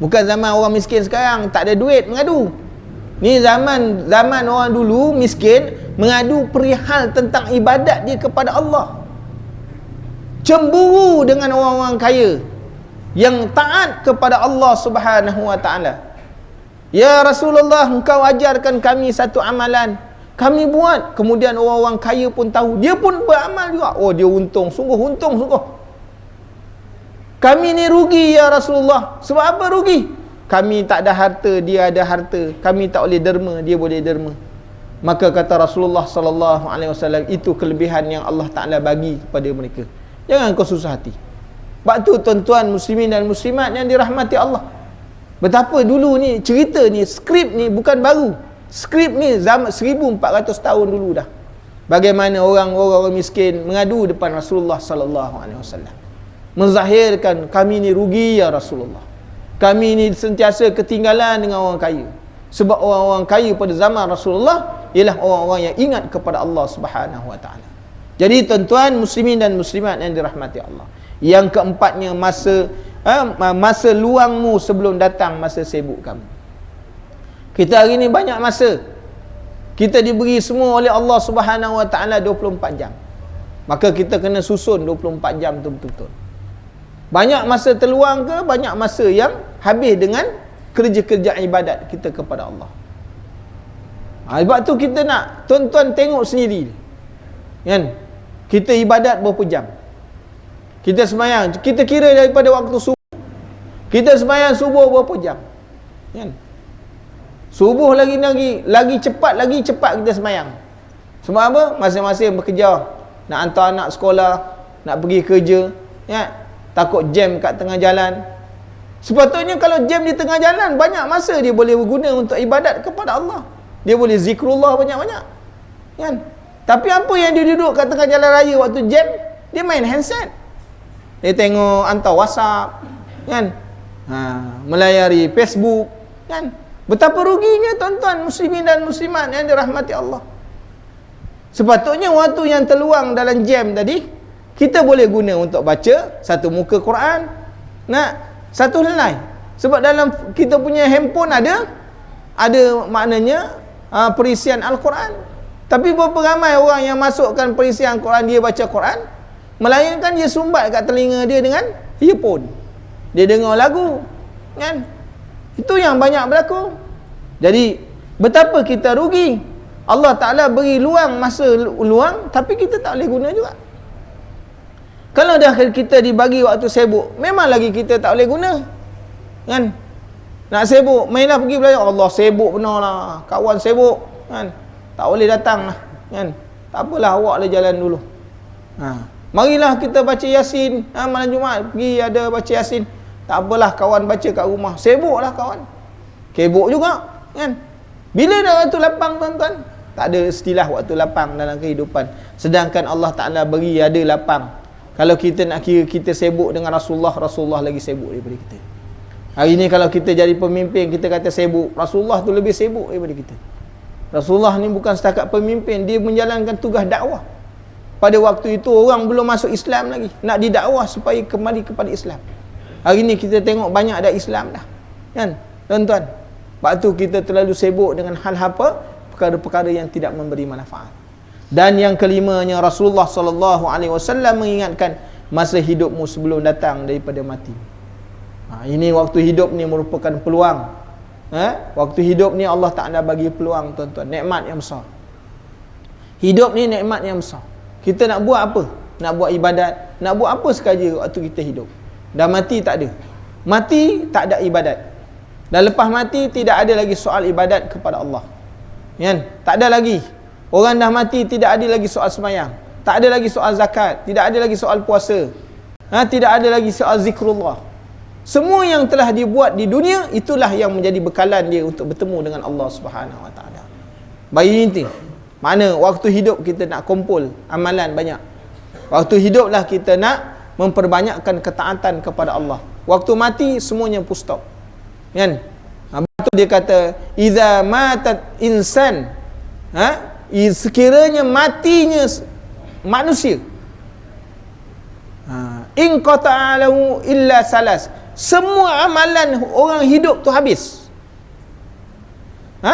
Bukan zaman orang miskin sekarang tak ada duit mengadu. Ni zaman orang dulu miskin mengadu perihal tentang ibadat dia kepada Allah. Cemburu dengan orang-orang kaya yang taat kepada Allah Subhanahu wa Ta'ala. "Ya Rasulullah, engkau ajarkan kami satu amalan, kami buat." Kemudian orang-orang kaya pun tahu, dia pun beramal juga. Oh, dia untung sungguh. "Kami ni rugi ya Rasulullah." "Sebab apa rugi?" "Kami tak ada harta, dia ada harta. Kami tak boleh derma, dia boleh derma." Maka kata Rasulullah sallallahu alaihi wasallam, itu kelebihan yang Allah Ta'ala bagi kepada mereka. Jangan kau susah hati. Sebab tu tuan-tuan muslimin dan muslimat yang dirahmati Allah, betapa dulu ni cerita ni, skrip ni bukan baru. Skrip ni zaman 1400 tahun dulu dah. Bagaimana orang-orang miskin mengadu depan Rasulullah sallallahu alaihi wasallam, menzahirkan, "Kami ni rugi ya Rasulullah. Kami ni sentiasa ketinggalan dengan orang kaya." Sebab orang-orang kaya pada zaman Rasulullah ialah orang-orang yang ingat kepada Allah Subhanahu wa Ta'ala. Jadi tuan-tuan muslimin dan muslimat yang dirahmati Allah, yang keempatnya, masa luangmu sebelum datang masa sibuk kamu. Kita hari ni banyak masa. Kita diberi semua oleh Allah Subhanahu wa Ta'ala 24 jam. Maka kita kena susun 24 jam tu betul-betul. Banyak masa terluang ke, banyak masa yang habis dengan kerja-kerja ibadat kita kepada Allah. Sebab tu kita nak tuan-tuan tengok sendiri, kan? Kita ibadat berapa jam? Kita semayang, kita kira daripada waktu subuh, kita semayang subuh berapa jam, kan? Subuh lagi cepat kita semayang. Sebab apa? Masing-masing bekerja, nak hantar anak sekolah, nak pergi kerja, ya? Takut jam kat tengah jalan. Sepatutnya kalau jam di tengah jalan, banyak masa dia boleh berguna untuk ibadat kepada Allah. Dia boleh zikrullah banyak-banyak, kan? Tapi apa yang dia duduk kat tengah jalan raya waktu jam? Dia main handset, dia tengok, hantar WhatsApp, kan? Melayari Facebook, kan? Betapa ruginya tuan-tuan muslimin dan muslimat yang dirahmati Allah. Sepatutnya waktu yang terluang dalam jam tadi, kita boleh guna untuk baca satu muka Quran, satu helai. Sebab dalam kita punya handphone ada maknanya perisian Al-Quran. Tapi berapa ramai orang yang masukkan perisian Quran, dia baca Quran, Melainkan dia sumbat kat telinga dia dengan earphone. Dia dengar lagu, kan? Itu yang banyak berlaku. Jadi betapa kita rugi. Allah Ta'ala beri masa luang, tapi kita tak boleh guna juga. Kalau dah kita dibagi waktu sibuk, memang lagi kita tak boleh guna, kan? Nak sibuk, mainlah pergi belajar. Allah, sibuk benar lah, kawan sibuk, kan? Tak boleh datang lah, kan? Tak apalah, awak lah jalan dulu. Marilah kita baca Yasin, malam Jumaat pergi ada baca Yasin. Tak apalah, kawan baca kat rumah. Sibuk lah kawan, sibuk juga, kan? Bila dah waktu lapang, tuan-tuan? Tak ada istilah waktu lapang dalam kehidupan. Sedangkan Allah Ta'ala beri ada lapang. Kalau kita nak kira kita sibuk dengan Rasulullah, Rasulullah lagi sibuk daripada kita. Hari ni kalau kita jadi pemimpin, kita kata sibuk, Rasulullah tu lebih sibuk daripada kita. Rasulullah ni bukan setakat pemimpin, dia menjalankan tugas dakwah. Pada waktu itu orang belum masuk Islam lagi, nak didakwah supaya kembali kepada Islam. Hari ni kita tengok banyak dah Islam dah, kan, tuan-tuan? Sebab tu kita terlalu sibuk dengan hal apa? Perkara-perkara yang tidak memberi manfaat. Dan yang kelimanya, Rasulullah SAW mengingatkan, masa hidupmu sebelum datang daripada mati. Ini waktu hidup ni merupakan peluang. Waktu hidup ni Allah Ta'ala bagi peluang, tuan-tuan. Nikmat yang besar. Hidup ni nikmat yang besar. Kita nak buat apa? Nak buat ibadat, nak buat apa sekali waktu kita hidup. Dah mati tak ada. Mati tak ada ibadat. Dan lepas mati tidak ada lagi soal ibadat kepada Allah, kan? Tak ada lagi. Orang dah mati tidak ada lagi soal sembahyang, tak ada lagi soal zakat, tidak ada lagi soal puasa, tidak ada lagi soal zikrullah. Semua yang telah dibuat di dunia, itulah yang menjadi bekalan dia untuk bertemu dengan Allah Subhanahu Wa Taala. Bayi ini mana waktu hidup kita nak kumpul amalan banyak. Waktu hiduplah kita nak memperbanyakkan ketaatan kepada Allah. Waktu mati semuanya full stop, kan? Betul dia kata, iza matat insan, sekiranya matinya manusia, in qata'a lahu illa salas, semua amalan orang hidup tu habis.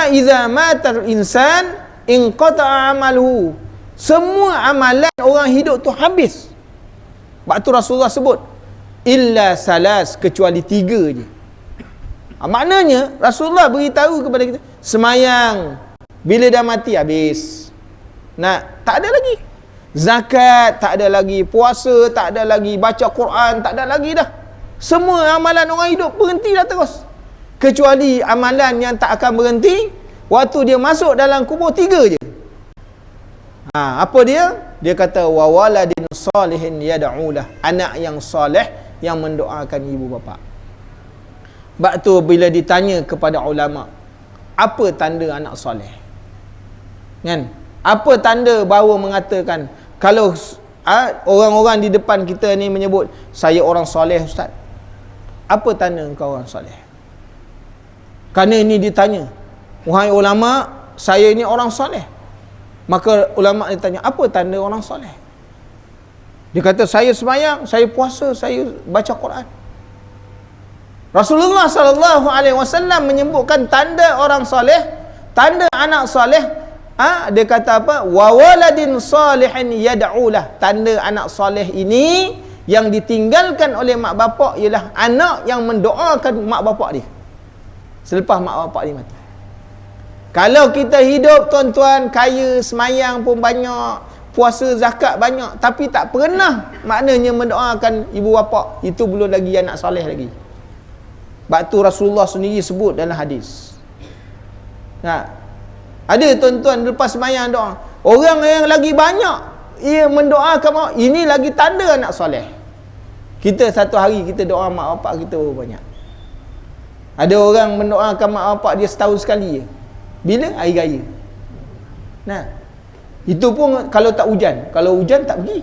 Iza matal insan in qata'a amaluhu, semua amalan orang hidup tu habis. Sebab tu Rasulullah sebut illa salas, kecuali 3 je. Maknanya Rasulullah beritahu kepada kita, semayang bila dah mati habis. Tak ada lagi. Zakat tak ada lagi, puasa tak ada lagi, baca Quran tak ada lagi dah. Semua amalan orang hidup berhenti dah terus. Kecuali amalan yang tak akan berhenti waktu dia masuk dalam kubur, 3 je. Apa dia? Dia kata wa waladin salihin yad'ulah, anak yang soleh yang mendoakan ibu bapa. Sebab tu bila ditanya kepada ulama, apa tanda anak soleh, kan? Apa tanda bahawa mengatakan, kalau orang-orang di depan kita ni menyebut saya orang soleh ustaz, apa tanda engkau orang soleh? Kerana ini ditanya, wahai ulama, saya ini orang soleh. Maka ulama ditanya, apa tanda orang soleh? Dia kata, saya sembahyang, saya puasa, saya baca Quran. Rasulullah SAW menyebutkan tanda orang soleh, tanda anak soleh. Dia kata apa? Wa waladin salihin yad'ulah, tanda anak soleh ini yang ditinggalkan oleh mak bapak ialah anak yang mendoakan mak bapak dia selepas mak bapak dia mati. Kalau kita hidup, tuan-tuan, kaya, semayang pun banyak, puasa zakat banyak, tapi tak pernah maknanya mendoakan ibu bapa, itu belum lagi anak soleh lagi. Sebab tu Rasulullah sendiri sebut dalam hadis. Ada tuan-tuan lepas semayang doa, orang yang lagi banyak ia mendoakan, ini lagi tanda anak soleh. Kita satu hari kita doa mak bapak kita berapa banyak? Ada orang mendoakan mak bapak dia setahun sekali je. Bila? Hari raya. Itu pun kalau tak hujan. Kalau hujan tak pergi.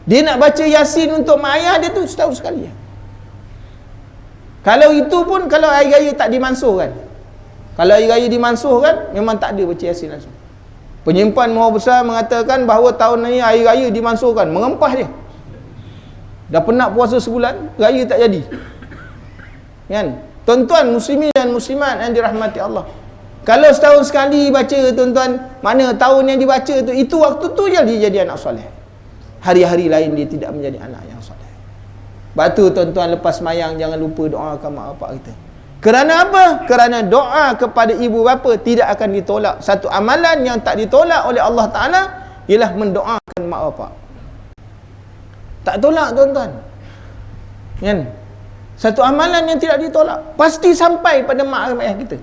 Dia nak baca Yasin untuk mak ayah dia tu setahun sekali je. Kalau itu pun kalau hari raya tak dimansuhkan. Kalau hari raya dimansuhkan, memang tak ada baca Yasin langsung. Penyimpan maha besar mengatakan bahawa tahun ini hari raya dimansuhkan. Mengempah dia. Dah penat puasa sebulan, raya tak jadi. Kan? Tuan-tuan muslimin dan muslimat yang dirahmati Allah, kalau setahun sekali baca, tuan-tuan, mana tahun yang dibaca tu, itu waktu tu je dia jadi anak soleh. hari-hari lain dia tidak menjadi anak yang soleh. Sebab tu tuan-tuan, lepas semayang jangan lupa doakan mak bapak kita. Kerana apa? Kerana doa kepada ibu bapa tidak akan ditolak. Satu amalan yang tak ditolak oleh Allah Ta'ala ialah mendoakan mak bapak. Tak tolak tuan-tuan, kan? Satu amalan yang tidak ditolak pasti sampai pada mak ayah kita.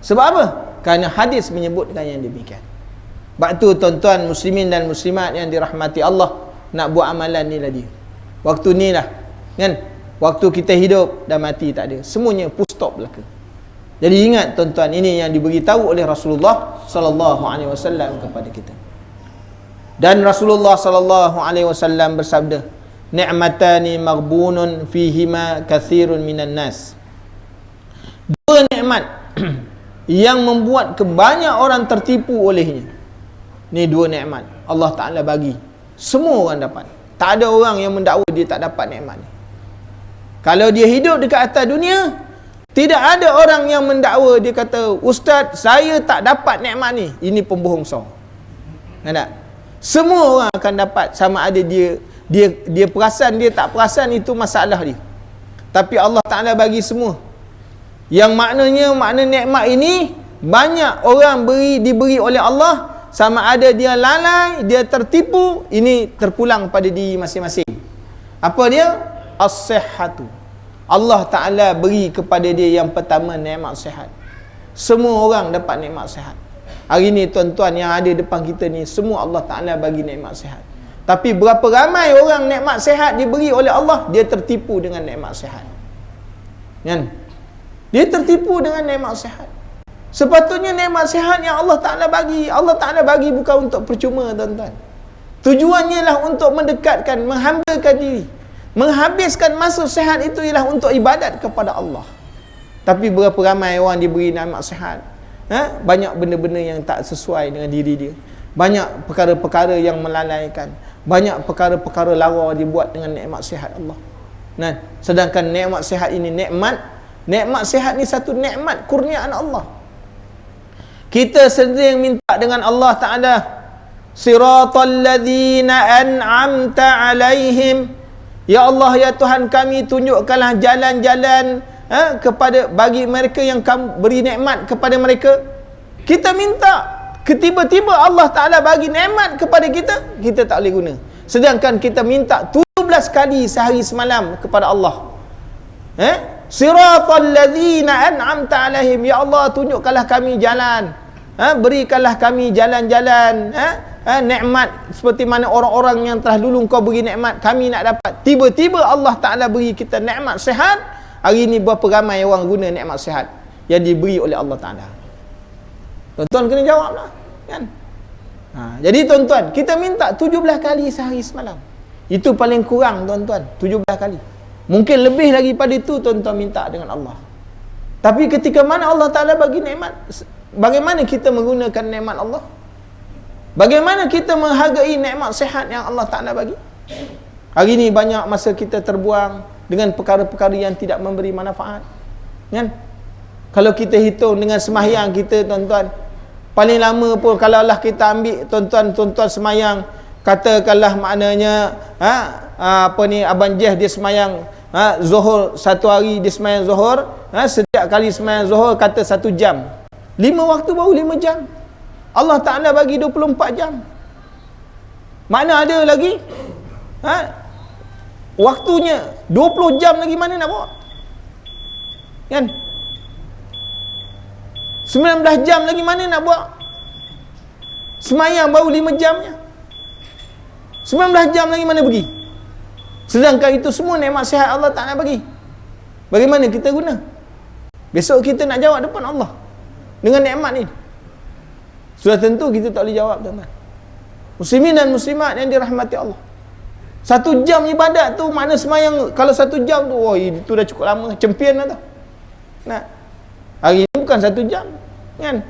Sebab apa? Kerana hadis menyebutkan yang demikian. Sebab tu tuan-tuan muslimin dan muslimat yang dirahmati Allah, nak buat amalan ni lah dia. Waktu ni lah, kan? Waktu kita hidup dan mati tak ada. Semuanya full stop belaka. Jadi ingat tuan-tuan, ini yang diberitahu oleh Rasulullah sallallahu alaihi wasallam kepada kita. Dan Rasulullah sallallahu alaihi wasallam bersabda, ni'matani maghbunun fihima kathirun minan nas. Dua nikmat yang membuat kebanyak orang tertipu olehnya. Ni dua nikmat Allah Ta'ala bagi, semua orang dapat. Tak ada orang yang mendakwa dia tak dapat nikmat ni. Kalau dia hidup dekat atas dunia, tidak ada orang yang mendakwa dia kata, ustaz saya tak dapat nikmat ni. Ini pembohong besar. Tak? Semua orang akan dapat, sama ada dia perasan, dia tak perasan, itu masalah dia. Tapi Allah Ta'ala bagi semua. Yang maknanya, makna nikmat ini banyak orang diberi oleh Allah. Sama ada dia lalai, dia tertipu, ini terpulang pada diri masing-masing. Apa dia? As-sihhatu. Allah Ta'ala beri kepada dia yang pertama nikmat sihat. Semua orang dapat nikmat sihat. Hari ni tuan-tuan yang ada depan kita ni, semua Allah Ta'ala bagi nikmat sihat. Tapi berapa ramai orang nikmat sihat diberi oleh Allah, dia tertipu dengan nikmat sihat. Kan? Dia tertipu dengan nikmat sihat. Sepatutnya nikmat sihat yang Allah Ta'ala bagi, Allah Ta'ala bagi bukan untuk percuma tuan-tuan. Tujuannya lah untuk mendekatkan, menghambakan diri. Menghabiskan masa sihat itu ialah untuk ibadat kepada Allah. Tapi berapa ramai orang diberi nikmat sihat, banyak benda-benda yang tak sesuai dengan diri dia. Banyak perkara-perkara yang melalaikan. Banyak perkara-perkara lara dibuat dengan nikmat sihat Allah. Nah, sedangkan nikmat sihat ini nikmat sihat ni satu nikmat kurniaan Allah. Kita sering minta dengan Allah Ta'ala, siratal ladzina an'amta alaihim. Ya Allah, ya Tuhan kami, tunjukkanlah jalan-jalan bagi mereka yang kamu beri nikmat kepada mereka. Kita minta, tiba-tiba Allah Ta'ala bagi nikmat kepada kita, kita tak boleh guna. Sedangkan kita minta 17 kali sehari semalam kepada Allah. Siratal ladzina an'amta alaihim. Ya Allah, tunjukkanlah kami jalan. Berikanlah kami jalan-jalan nikmat seperti mana orang-orang yang telah dulu Engkau beri nikmat kami nak dapat. Tiba-tiba Allah Ta'ala beri kita nikmat sihat. Hari ini berapa ramai orang guna nikmat sihat yang diberi oleh Allah Ta'ala? Tuan-tuan kena jawab lah, kan? Jadi tuan-tuan, kita minta 17 kali sehari semalam. Itu paling kurang tuan-tuan, 17 kali. Mungkin lebih lagi pada itu tuan-tuan minta dengan Allah. Tapi ketika mana Allah Ta'ala bagi nikmat, bagaimana kita menggunakan nikmat Allah? Bagaimana kita menghargai nikmat sihat yang Allah Ta'ala bagi? Hari ini banyak masa kita terbuang dengan perkara-perkara yang tidak memberi manfaat, kan? Kalau kita hitung dengan sembahyang kita tuan-tuan, paling lama pun kalau lah kita ambil tuan-tuan sembahyang, katakanlah maknanya Abang Jeh dia sembahyang Zuhur, satu hari dia sembahyang Zuhur, setiap kali sembahyang Zuhur kata 1 jam, 5 waktu baru 5 jam. Allah Ta'ala bagi 24 jam. Mana ada lagi waktunya 20 jam lagi, mana nak bawa, kan? 19 jam lagi mana nak buat? Semayang baru 5 jamnya. 19 jam lagi mana pergi? Sedangkan itu semua nikmat sihat Allah Ta'ala bagi. Bagaimana kita guna? Besok kita nak jawab depan Allah dengan nikmat ni. Sudah tentu kita tak boleh jawab tuan-tuan. Muslimin dan muslimat yang dirahmati Allah, 1 jam ibadat tu, mana semayang kalau 1 jam tu, itu dah cukup lama, champion lah tu. Nah, hari ni bukan 1 jam, kan?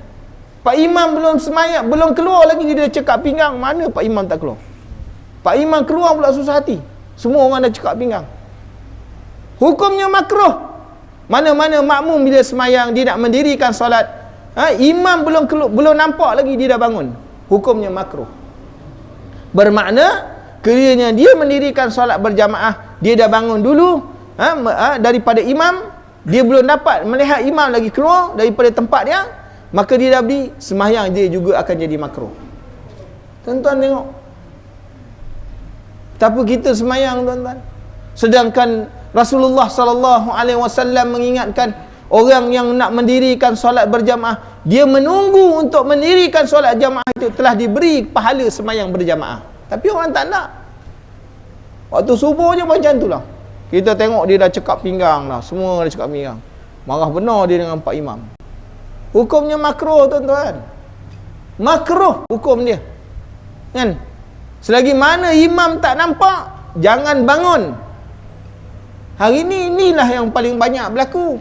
Pak Imam belum semayang, belum keluar lagi dia dah cekak pinggang. Mana Pak Imam tak keluar? Pak Imam keluar pula susah hati. Semua orang dah cekak pinggang. Hukumnya makruh. Mana-mana makmum bila semayang dia nak mendirikan solat, imam belum nampak lagi dia dah bangun, hukumnya makruh. Bermakna kiranya dia mendirikan solat berjamaah, dia dah bangun dulu daripada imam, dia belum dapat melihat imam lagi keluar daripada tempat dia, maka dia dah berdiri, sembahyang dia juga akan jadi makruh. Tuan-tuan tengok, tapi kita sembahyang tuan-tuan, sedangkan Rasulullah sallallahu alaihi wasallam mengingatkan orang yang nak mendirikan solat berjamaah, dia menunggu untuk mendirikan solat jamaah itu telah diberi pahala sembahyang berjamaah. Tapi orang tak nak. Waktu subuh je macam tu lah. Kita tengok dia dah cekap pinggang dah, semua dah cekap pinggang. Marah benar dia dengan Pak Imam. Hukumnya makruh tuan-tuan. Makruh hukum dia. Kan? Selagi mana imam tak nampak, jangan bangun. Hari ni inilah yang paling banyak berlaku.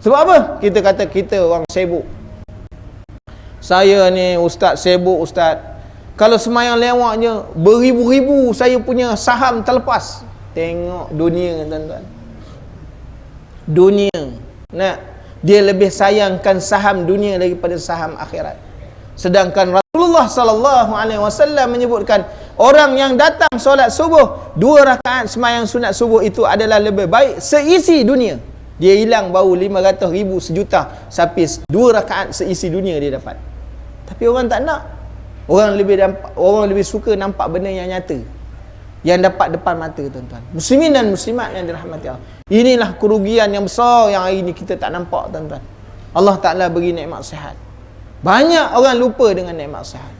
Sebab apa? Kita kata kita orang sibuk. Saya ni ustaz sibuk ustaz. Kalau semayang lewatnya beribu-ribu saya punya saham terlepas. Tengok dunia tuan-tuan. Dunia. Nah, dia lebih sayangkan saham dunia daripada saham akhirat. Sedangkan Rasulullah sallallahu alaihi wasallam menyebutkan orang yang datang solat subuh 2 rakaat semayang sunat subuh itu adalah lebih baik seisi dunia. Dia hilang bau 500,000 sejuta tapi 2 rakaat seisi dunia dia dapat. Tapi orang tak nak. Orang lebih suka nampak benda yang nyata, yang dapat depan mata tuan-tuan. Muslimin dan muslimat yang dirahmati Allah. Inilah kerugian yang besar yang hari ini kita tak nampak tuan-tuan. Allah Ta'ala beri nikmat sihat. Banyak orang lupa dengan nikmat sihat.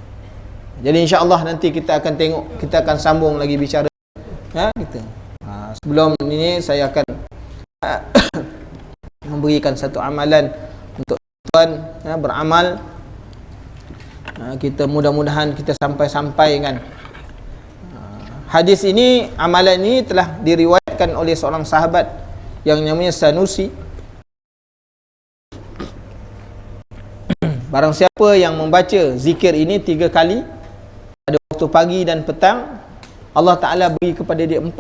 Jadi insya-Allah nanti kita akan tengok, kita akan sambung lagi bicara kita. Sebelum ini saya akan memberikan satu amalan untuk tuan beramal. Kita mudah-mudahan kita sampai kan. Hadis ini, amalan ini telah diriwayatkan oleh seorang sahabat yang namanya Sanusi. Barang siapa yang membaca zikir ini 3 kali pada waktu pagi dan petang, Allah Ta'ala beri kepada dia 4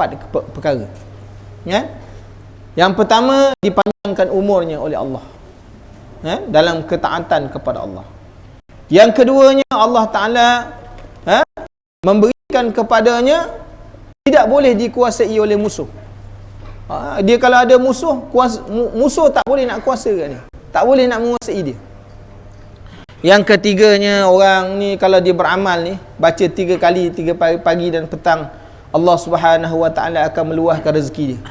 perkara. Yang pertama, dipanjangkan umurnya oleh Allah dalam ketaatan kepada Allah. Yang keduanya, Allah Ta'ala memberikan kepadanya tidak boleh dikuasai oleh musuh. Dia kalau ada musuh, musuh tak boleh nak kuasakan dia, tak boleh nak menguasai dia. Yang ketiganya, orang ni kalau dia beramal ni, baca 3 kali, 3 pagi dan petang, Allah Subhanahu Wa Ta'ala akan meluahkan rezeki dia.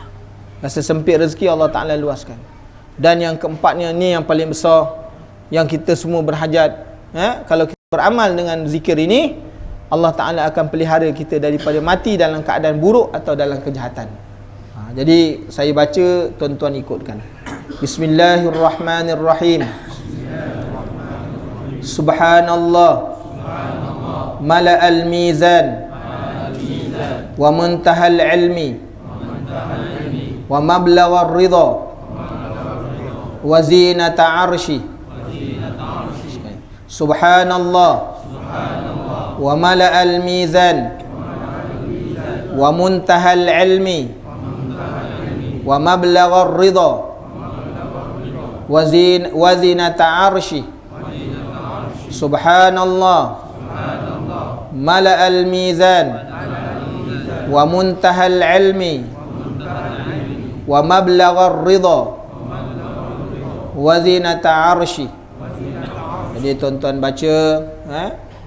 Rasa sempit rezeki, Allah Ta'ala luaskan. Dan yang keempatnya, ni yang paling besar, yang kita semua berhajat. Kalau kita beramal dengan zikir ini, Allah Ta'ala akan pelihara kita daripada mati dalam keadaan buruk atau dalam kejahatan. Jadi saya baca, tuan-tuan ikutkan. Bismillahirrahmanirrahim. Subhanallah mala'al mizan wa muntahal ilmi wa mablaghar ridha wa zinata arshi. Subhanallah wa mala'al mizan wa muntahal ilmi wa mablaghar ridha wa zinata arshi. Subhanallah mala'al mizan wa muntahal ilmi wa mablaghar ridha wa zinata arshi. Jadi tuan-tuan baca,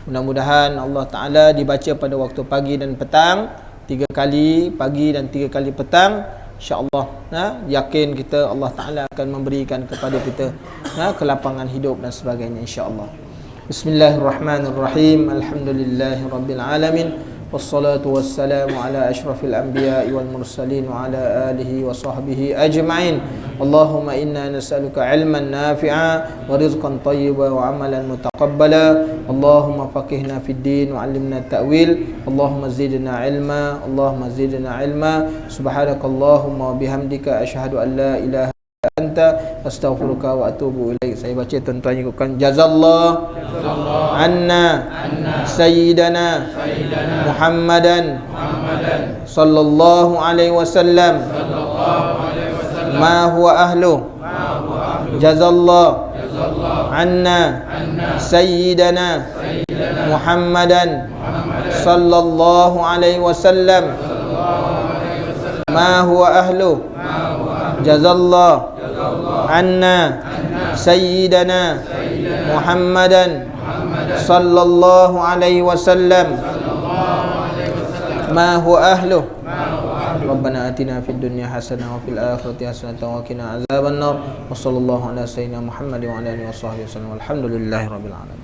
mudah-mudahan Allah Ta'ala dibaca pada waktu pagi dan petang, 3 kali pagi dan 3 kali petang. InsyaAllah yakin kita Allah Ta'ala akan memberikan kepada kita kelapangan hidup dan sebagainya, insyaAllah. Bismillahirrahmanirrahim. Alhamdulillahirabbil alamin. Wassalatu wassalamu ala asyrafil anbiya'i wal mursalin wa ala alihi wa sahbihi ajma'in. Allahumma inna nas'aluka ilman nafi'a wa rizqan tayyiba wa amalan mutaqabbala. Allahumma faqihna fid din wa 'allimna ta'wil. Allahumma zidna ilma. Allahumma zidna ilma. Subhanakallahumma wa bihamdika asyhadu an la ilaha anta astaghfiruka wa atubu ilaik. Saya baca, tuan-tuan ikutkan. Jazallah anna sayyidana Muhammadan sallallahu alaihi wasallam ma huwa ahlu. Jazallah anna sayyidana Muhammadan sallallahu alaihi wasallam ma huwa ahlu jazallah anna sayyidana Muhammadan sallallahu alaihi wasallam ma huwa ahlu. Rabbana atina fid dunya hasanah wa fil akhirati hasanah wa qina azabannar. Wa sallallahu ala sayyidina Muhammad wa ala alihi wa sahbihi wasallam. Walhamdulillahirabbil alamin.